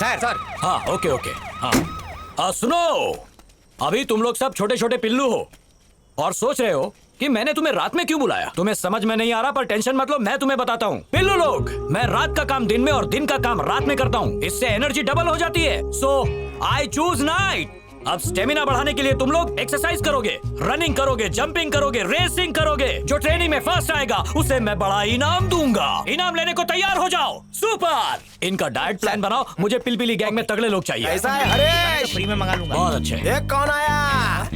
Sir. हाँ okay okay. हाँ सुनो, अभी तुम लोग सब छोटे छोटे पिल्लू हो और सोच रहे हो कि मैंने तुम्हें रात में क्यों बुलाया। तुम्हें समझ में नहीं आ रहा, पर टेंशन मत लो, मैं तुम्हें बताता हूँ। पिल्लू लोग, मैं रात का काम दिन में और दिन का काम रात में करता हूँ, इससे एनर्जी डबल हो जाती है। सो आई चूज नाइट। अब स्टेमिना बढ़ाने के लिए तुम लोग एक्सरसाइज करोगे, रनिंग करोगे, जंपिंग करोगे, रेसिंग करोगे। जो ट्रेनिंग में फर्स्ट आएगा उसे मैं बड़ा इनाम दूंगा। इनाम लेने को तैयार हो जाओ। सुपर। इनका डाइट प्लान बनाओ, मुझे पिलपिली गैंग में तगड़े लोग चाहिए। ऐसा है हरेश, फ्री में मंगा लूंगा। बहुत अच्छे। देख कौन आया।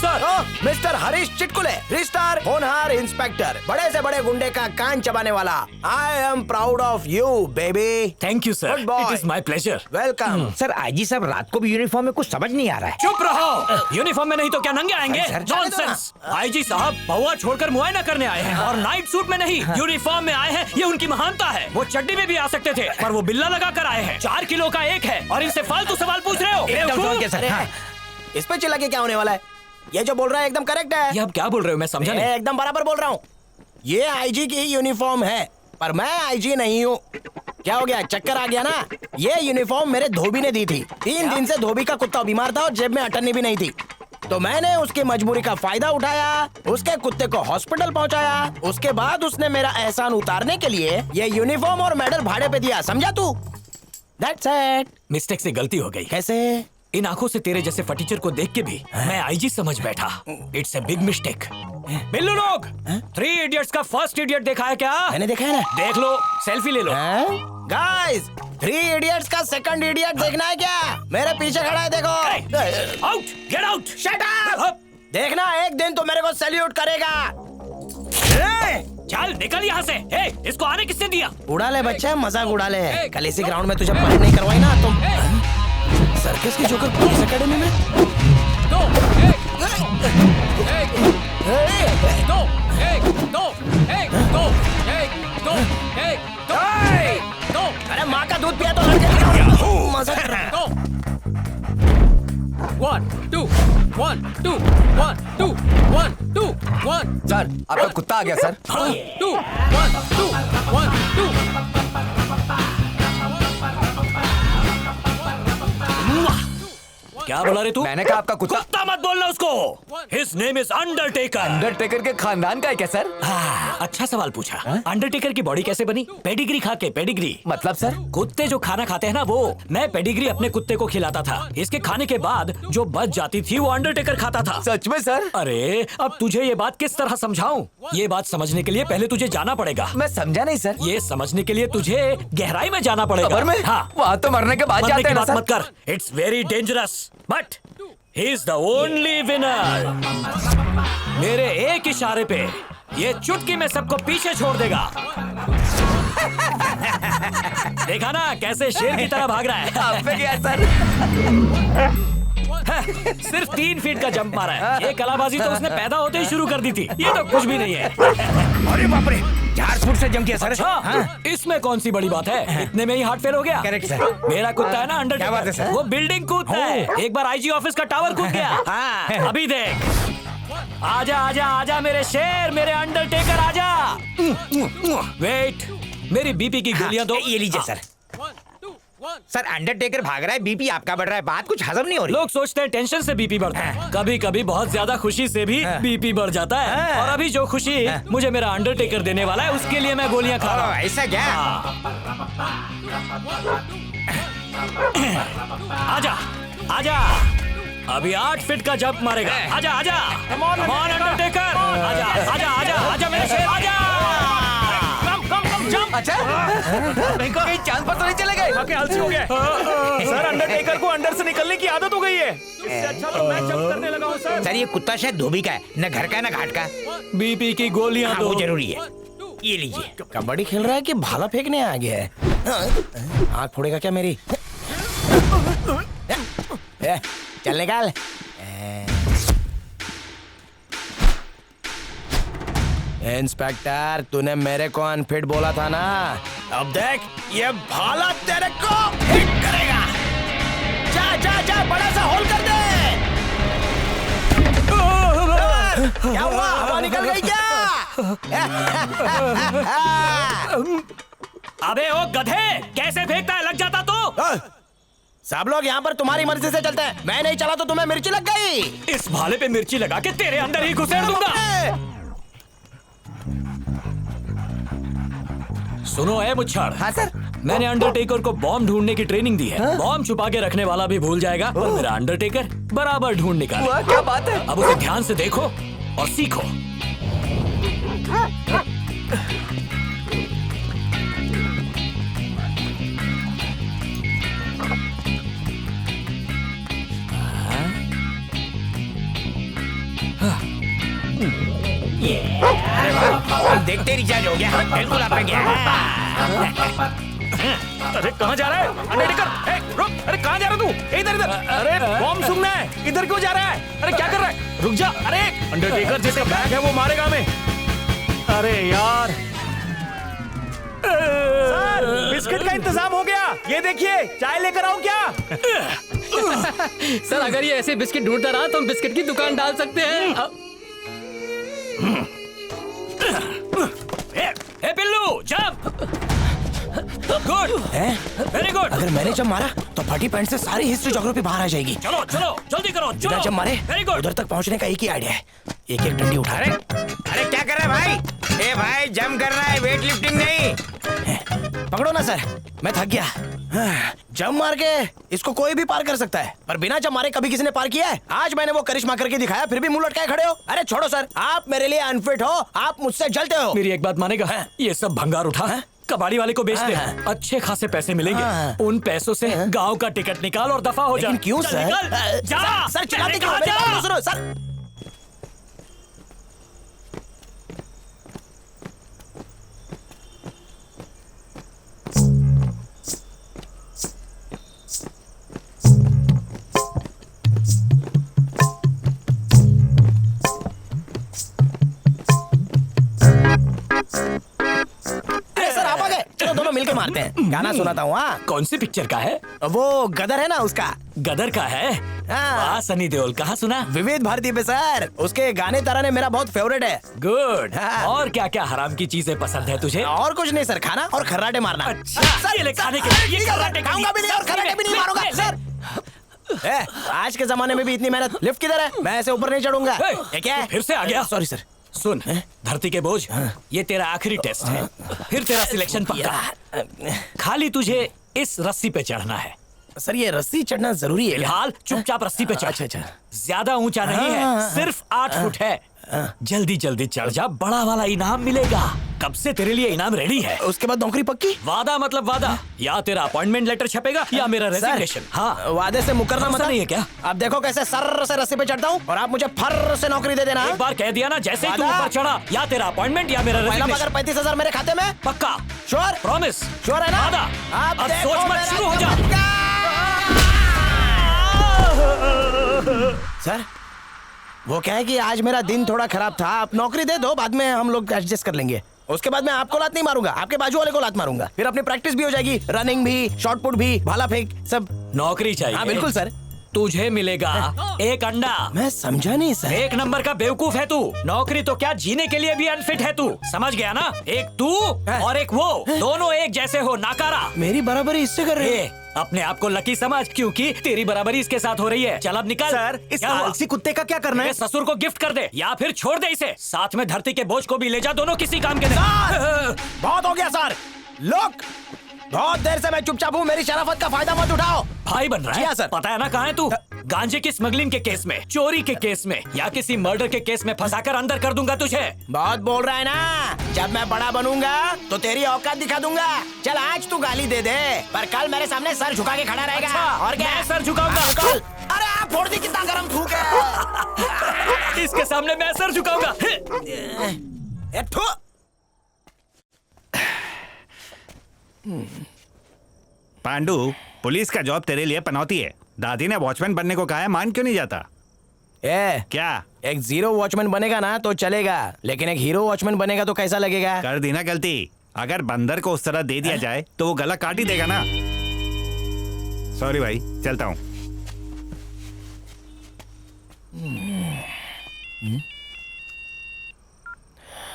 सर मिस्टर हरीश चिटकुले, रिस्टार होनहार इंस्पेक्टर, बड़े से बड़े गुंडे का कान चबाने वाला। I am proud of you baby. Thank you sir, Good boy. It is my pleasure. Welcome. Sir IG साहब रात को भी यूनिफॉर्म में कुछ समझ नहीं आ रहा है। चुप रहो, यूनिफॉर्म में नहीं तो क्या नंगे आएंगे? अरे सर, चले दो नॉनसेंस। आईजी साहब पौवा छोड़कर मुआयना करने आए हैं और नाइट सूट में नहीं, यूनिफॉर्म में आए हैं। ये उनकी महानता है। वो चड्डी में भी आ सकते थे, पर वो बिल्ला लगा कर आए हैं। 4 किलो का एक है और इनसे फालतू सवाल पूछ रहे हो। एकदम समझ गया सर। हाँ। इस पे चिल्ला के क्या होने वाला है? ये जो बोल रहा है एकदम करेक्ट है। ये आप क्या बोल रहे हो, मैं समझा नहीं। मैं एकदम बराबर बोल रहा हूँ। ये आईजी की यूनिफॉर्म है, पर मैं आईजी नहीं हूँ। क्या हो गया, चक्कर आ गया ना? ये यूनिफॉर्म मेरे धोबी ने दी थी। 3 दिन से धोबी का कुत्ता बीमार था और जेब में अटन्नी भी नहीं थी, तो मैंने उसकी मजबूरी का फायदा उठाया, उसके कुत्ते को हॉस्पिटल पहुंचाया। उसके बाद उसने मेरा एहसान उतारने के लिए ये यूनिफॉर्म और मेडल भाड़े पे दिया, समझा तू? That's it। मिस्टेक से गलती हो गई। कैसे? इन आंखों से तेरे जैसे फटीचर को देख के भी मैं आईजी समझ बैठा। It's a big mistake. Billu लोग, 3 इडियट्स का फर्स्ट इडियट देखा है क्या? मैंने देखा है ना। देख लो, सेल्फी ले लो। गाइस, 3 इडियट्स का सेकंड इडियट देखना है क्या? मेरे पीछे खड़ा है, देखो। Out, get out, shut up. देखना, एक दिन तो मेरे को सैल्यूट करेगा। चल निकल यहाँ से। हे, इसको आने किसने दिया? उड़ा ले बच्चा, मजाक उड़ा ले। कल इसी ग्राउंड में तुझे परेड नहीं करवाई ना तुम। सर्कस की जोकर पुलिस एकेडमी में। अरे माँ का दूध पिया तो लड़के मजाक कर रहा है। 1 2 1 2 1 2 1 2 1 सर आपका कुत्ता आ गया सर। 2 1 2 1 2 क्या बोला रे तू? मैंने कहा आपका कुत्ता। कुत्ता मत बोलना उसको। His name is Undertaker. Undertaker के खानदान का है क्या सर? अच्छा सवाल पूछा। अंडरटेकर की बॉडी कैसे बनी? पेडिग्री खा के। पेडिग्री मतलब सर? कुत्ते जो खाना खाते हैं ना, वो मैं पेडिग्री अपने कुत्ते को खिलाता था। इसके खाने के बाद जो बच जाती थी वो अंडरटेकर खाता था। सच में सर? अरे अब तुझे ये बात किस तरह समझाऊं? ये बात समझने के लिए पहले तुझे जाना पड़ेगा। मैं समझा नहीं सर। ये समझने के लिए तुझे गहराई में जाना पड़ेगा। खबर में? हाँ, वहाँ तो मरने के बाद मरने जाते की हैं ना बात सर? मत कर। It's very dangerous, but he is the only winner. मेरे एक इशारे पे ये चुटकी में सबको पीछे छोड़ देगा। देखा ना कैसे शेर की तरह भाग रहा है। आप पे क्या सर? सिर्फ 3 फीट का जंप मारा है। ये कलाबाजी तो उसने पैदा होते ही शुरू कर दी थी। ये तो कुछ भी नहीं है। अरे बाप रे, 4 फुट से जंप किया सर। अच्छा, इसमें कौन सी बड़ी बात है? इतने में ही हार्ट फेल हो गया। Correct sir. मेरा कुत्ता है ना अंडरटेकर, क्या बात है सर? वो बिल्डिंग कूदता है। एक बार आईजी ऑफिस का टावर कूद गया। अभी देख। आजा आजा आजा मेरे शेर, मेरे अंडरटेकर आजा। वेट, मेरी बीपी की गोलियां दो। ये लीजिए सर। सर अंडरटेकर भाग रहा है, बीपी आपका बढ़ रहा है, बात कुछ हजम नहीं हो रही। लोग सोचते हैं टेंशन से बीपी बढ़ता है, कभी कभी बहुत ज्यादा खुशी से भी बीपी बढ़ जाता है। और अभी जो खुशी मुझे मेरा अंडरटेकर देने वाला है, उसके लिए मैं गोलियां खा रहा हूं। ऐसा क्या? आजा आजा, अभी 8 फीट का जंप मारेगा। आजा आजा, कम ऑन अंडरटेकर। आजा आजा आजा आजा मेरे शेर, आजा। अच्छा कहीं चांद पर तो नहीं चले गए? आलसी हो गया सर। अंडरटेकर को अंदर से निकलने की आदत हो गई है। इससे अच्छा तो मैं जंप करने लगा हूं सर। सर ये कुत्ता शायद धोबी का है, न घर का न घाट का। बीपी की गोलियां हाँ, दो। वो जरूरी है। ये लीजिए। कबड्डी खेल रहा है कि भाला फेंकने आ गया है? आँख फोड़ेगा क्या मेरी? चल निकाल। इंस्पेक्टर, तूने मेरे को अनफिट बोला था ना? अब देख, ये भाला तेरे को हिट करेगा। जा जा जा, बड़ा सा होल कर दे। क्या हुआ, हवा निकल गई क्या? अबे ओ गधे, कैसे फेंकता है, लग जाता तो। सब लोग यहाँ पर तुम्हारी मर्जी से चलते हैं, मैं नहीं चला तो तुम्हें मिर्ची लग गई। इस भाले पे मिर्ची लगा के तेरे अंदर ही घुसेड़ दूंगा। सुनो ए मुच्छड़। हाँ सर। मैंने अंडरटेकर को बॉम्ब ढूंढने की ट्रेनिंग दी है। बॉम्ब छुपा के रखने वाला भी भूल जाएगा, पर मेरा अंडरटेकर बराबर ढूंढ निकाले। वाह, क्या बात है। अब उसे ध्यान से देखो और सीखो। देखते रिचार्ज हो गया, बिल्कुल आप गया। अरे कहाँ जा रहा है अंडरटेकर? ए, रुक, अरे कहाँ जा रहा तू? इधर इधर। अरे बॉम्ब सूंघना है, इधर क्यों जा रहा है? अरे क्या कर रहा है? रुक जा। अरे अंडरटेकर जिसका बैग है वो मारेगा हमें। अरे यार सर, बिस्किट का इंतजाम हो गया, ये देखिए, चाय लेकर आऊं क्या? सर अगर ये ऐसे बिस्किट ढूंढता रहा तो हम बिस्किट की दुकान डाल सकते हैं। ए पिल्लू, जंप। Good, very good. अगर मैंने जब मारा तो फटी पैंट से सारी हिस्ट्री ज्योग्राफी बाहर आ जाएगी। चलो चलो जल्दी करो, बिना चलो। जब मारे वेरी गुड। उधर तक पहुंचने का एक ही आइडिया है, एक एक डंडी उठा। अरे अरे क्या कर रहा है भाई? ए भाई जंप कर रहा है, वेट लिफ्टिंग नहीं। पकड़ो ना सर, मैं थक गया। जंप मार के इसको कोई भी पार कर सकता है, पर बिना जंप मारे कभी किसी ने पार किया है? आज मैंने वो करिश्मा करके दिखाया, फिर भी मुंह लटकाए खड़े हो। अरे छोड़ो सर, आप मेरे लिए अनफिट हो, आप मुझसे जलते हो। मेरी एक बात मानेगा? ये सब भंगार उठा कबाड़ी वाले को बेच दे, अच्छे खासे पैसे मिलेंगे। उन पैसों से गांव का टिकट निकाल और दफा हो जा। लेकिन क्यों चल सर? निकल, जा। सर चिल्लाते क्यों? जा। मेरी बात तो सुनो सर। सर आप आ गए, चलो दोनों मिलके मारते हैं। गाना सुनाता हूँ। हाँ, कौन सी पिक्चर का है? वो गदर है ना, उसका। गदर का है? हाँ। वाह, सनी देओल। कहाँ सुना? विविध भारती पे सर, उसके गाने तराने मेरा बहुत फेवरेट है। गुड। हाँ। और क्या क्या हराम की चीजें पसंद है तुझे? और कुछ नहीं सर, खाना और खर्राटे मारना। अच्छा, सर, ये ले खाने सर, के लिए, अरे ये ठीक है, खर्राटे के खाऊंगा भी नहीं और लिए। खर्राटे भी नहीं ले, मारूंगा ले, ले। सर। आज के जमाने में भी इतनी मेहनत, लिफ्ट किधर है? मैं ऐसे ऊपर नहीं चढ़ूंगा। ए, ये क्या है? फिर से आ गया? Sorry sir. सुन, धरती के बोझ, ये तेरा आखिरी टेस्ट है, फिर तेरा सिलेक्शन पक्का। खाली तुझे इस रस्सी पे चढ़ना है। सर ये रस्सी चढ़ना जरूरी है? फिलहाल चुपचाप रस्सी पे चढ़। अच्छा, अच्छा। ज्यादा ऊंचा नहीं है, सिर्फ 8 फुट है। जल्दी जल्दी चढ़ जा, बड़ा वाला इनाम मिलेगा। कब से तेरे लिए इनाम रेडी है। उसके बाद नौकरी पक्की? वादा मतलब वादा, या तेरा अपॉइंटमेंट लेटर छपेगा या मेरा रेजिग्नेशन। हाँ, वादे से मुकरना ऐसा मतलब नहीं है क्या? अब देखो कैसे सर से रस्सी पे चढ़ता हूँ और आप मुझे फर से नौकरी दे देना। एक बार कह दिया ना, जैसे ही तू वादा? ऊपर चढ़ा, या तेरा अपॉइंटमेंट या मेरा पहला रेजिग्नेशन। पगार 35,000 मेरे खाते में? पक्का? श्योर? प्रॉमिस? श्योर है ना? वादा? आप अब देखो सोच मत, मेरा शुरू हो जा। धमाका। सर वो क्या है कि आज मेरा दिन थोड़ा खराब था, आप नौकरी दे दो, बाद में हम लोग एडजस्ट कर लेंगे। उसके बाद मैं आपको लात नहीं मारूंगा, आपके बाजू वाले को लात मारूंगा, फिर अपनी प्रैक्टिस भी हो जाएगी, रनिंग भी, शॉट पुट भी, भाला फेंक सब। नौकरी चाहिए? हाँ बिल्कुल सर। तुझे मिलेगा एक अंडा। मैं समझा नहीं सर। एक नंबर का बेवकूफ है तू। नौकरी तो क्या, जीने के लिए भी अनफिट है तू, समझ गया ना? एक तू और एक वो, दोनों एक जैसे हो, नाकारा। मेरी बराबरी इससे कर रहे हैं? अपने आप को लकी समझ, क्योंकि तेरी बराबरी इसके साथ हो रही है। चल अब निकल। सर, इस क्या हुआ? आलसी कुत्ते का क्या करना है? मेरे ससुर को गिफ्ट कर दे या फिर छोड़ दे इसे। साथ में धरती के बोझ को भी ले जा, दोनों किसी काम के नहीं। सर, बहुत हो गया सर। लोग बहुत देर से मैं चुपचाप हूँ, मेरी शराफत का फायदा मत उठाओ। भाई बन रहा जी है? हाँ, सर। पता है ना कहाँ है तू? गांजे की स्मगलिंग के केस में, चोरी के केस में, या किसी मर्डर के केस में फंसाकर अंदर कर दूंगा तुझे। बहुत बोल रहा है ना, जब मैं बड़ा बनूंगा तो तेरी औकात दिखा दूंगा। चल आज तू गाली दे दे, पर कल मेरे सामने सर झुका के खड़ा रहेगा। अच्छा, और क्या? मैं सर झुकाऊंगा। हाँ, कल। अरे आप फोड़ दी, कितना गरम थूक है। इसके सामने मैं सर झुकाऊंगा। ए, थू। पांडु, पुलिस का जॉब तेरे लिए पनौती है। दादी ने वॉचमैन बनने को कहा है, मान क्यों नहीं जाता? क्या? एक जीरो वॉचमैन बनेगा ना तो चलेगा, लेकिन एक हीरो वॉचमैन बनेगा तो कैसा लगेगा? कर दी ना गलती। अगर बंदर को उस तरह दे दिया जाए तो वो गला काट ही देगा ना। सॉरी भाई, चलता हूँ।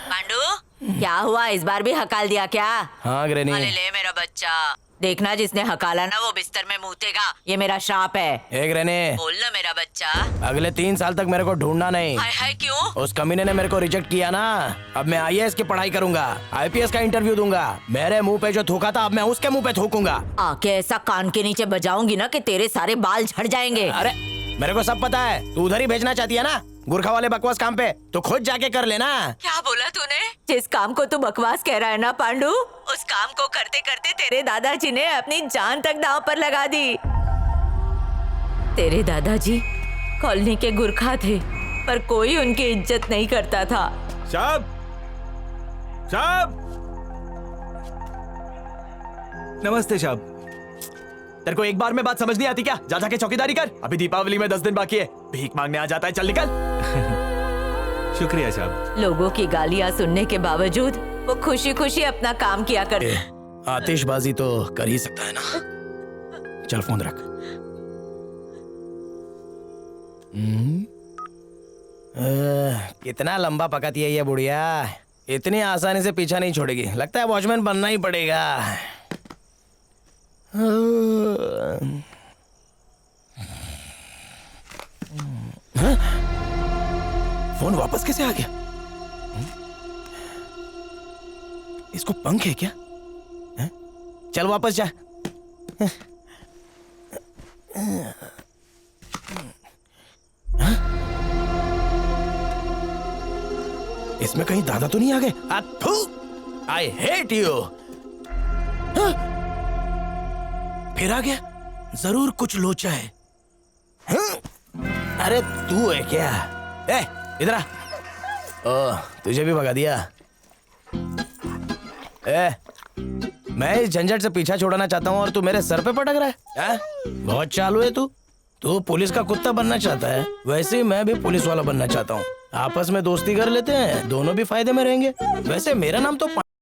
पांडु, क्या हुआ, इस बार भी हकाल दिया क्या? हाँ ग्रैनी। ले मेरे बच्चा। देखना जिसने हकाला ना वो बिस्तर में मूतेगा, ये मेरा श्राप है। एक रहने, बोल ना मेरा बच्चा। अगले 3 साल तक मेरे को ढूंढना नहीं। हाय हाय क्यों? उस कमीने ने मेरे को रिजेक्ट किया ना, अब मैं IAS की पढ़ाई करूंगा, IPS का इंटरव्यू दूंगा। मेरे मुंह पे जो थूका था अब मैं उसके मुंह पे थूकूंगा। आके ऐसा कान के नीचे बजाऊंगी ना कि तेरे सारे बाल झड़ जाएंगे। अरे मेरे को सब पता है, तू उधर ही भेजना चाहती है ना गुरखा वाले बकवास काम पे, तो खुद जाके कर लेना। क्या बोला तूने? जिस काम को तू बकवास कह रहा है ना पांडू, उस काम को करते करते तेरे दादाजी ने अपनी जान तक दांव पर लगा दी। तेरे दादाजी कॉलोनी के गुरखा थे, पर कोई उनकी इज्जत नहीं करता था। साहब, साहब, नमस्ते साहब। तेरे को एक बार में बात समझ नहीं आती क्या? जा जाके चौकीदारी कर, अभी दीपावली में 10 दिन बाकी है। भीख मांगने आ जाता है, चल निकल। शुक्रिया साहब। लोगों की गालियां सुनने के बावजूद वो खुशी खुशी अपना काम किया करते। आतिशबाजी तो कर ही सकता है ना। चल फोन रख। कितना लंबा पकाती है ये बुढ़िया, इतनी आसानी से पीछा नहीं छोड़ेगी। लगता है वॉचमैन बनना ही पड़ेगा। फोन वापस कैसे आ गया? इसको पंख है क्या? चल वापस जा। इसमें कहीं दादा तो नहीं आ गए? I hate you. फिर आ गया, जरूर कुछ लोचा है। अरे तू है क्या? इधर आ। ओह, तुझे भी भगा दिया। मैं इस झंझट से पीछा छोड़ना चाहता हूँ और तू मेरे सर पे पटक रहा है? बहुत चालू है तू। तू पुलिस का कुत्ता बनना चाहता है, वैसे ही मैं भी पुलिस वाला बनना चाहता हूँ। आपस में दोस्ती कर लेते हैं, दोनों भी फायदे में रहेंगे। वैसे मेरा नाम तो